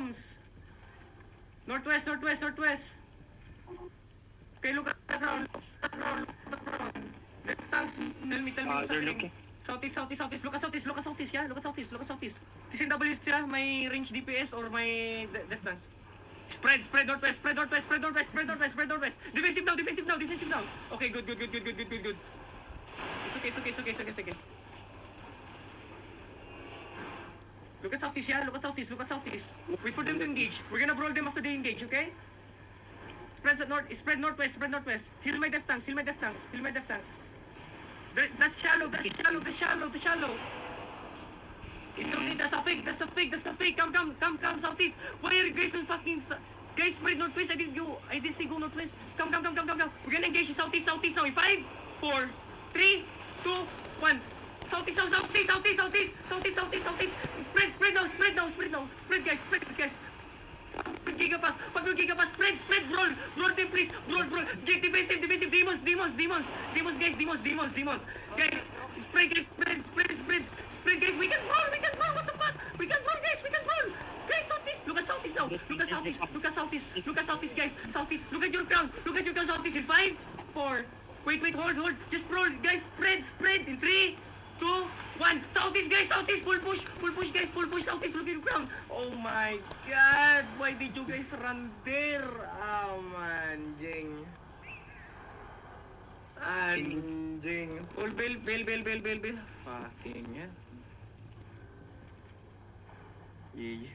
comes. Northwest, northwest, northwest. Okay, look at the ground. Left tanks. Tell me what's They're happening. looking. Southeast, southeast, southeast. Look at southeast, look at southeast, yeah? Look at southeast, look at southeast. TCW sila, may range DPS or may death tanks. Spread northwest, spread northwest, spread northwest, spread northwest, spread northwest. Defensive now, defensive now, defensive now. Okay, good. It's okay. Look at southeast, yeah? Look at southeast. Wait for them to engage. We're gonna brawl them after they engage, okay? Spread northwest. Heal my death tanks. That's shallow. It's okay, that's a fake. Come, southeast. Why are you guys on fucking... Guys, spread northwest. I didn't say go northwest. Come. We're gonna engage in southeast now. In 5, 4, 3, 2, 1. Southeast. Spread now. Spread, guys. Gigapass. Spread, roll them, please. Roll. Get defensive. Demons. Guys, spread, guys. We can roll. What the fuck? We can roll. Guys, southeast. Look at southeast now. Look at southeast, guys. Southeast. Look at your ground, southeast. In 5, 4. Wait, hold. Just roll, guys. Spread. In 3, 2, 1. Southeast, guys. Full push, guys. Southeast. Look at your ground. Oh my God. Why did you guys run there? Oh, man. Anjing. Full bail. Fucking yeah. Yeah.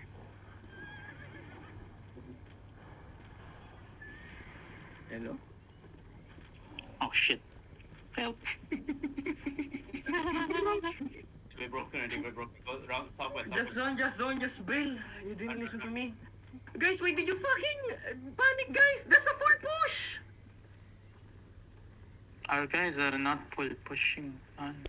Hello? Oh shit. Help. We're broken. Go round southwest. Just zone, bail. You didn't listen to me. Guys, why did you fucking panic, guys? That's a full push! Our guys are not pushing on.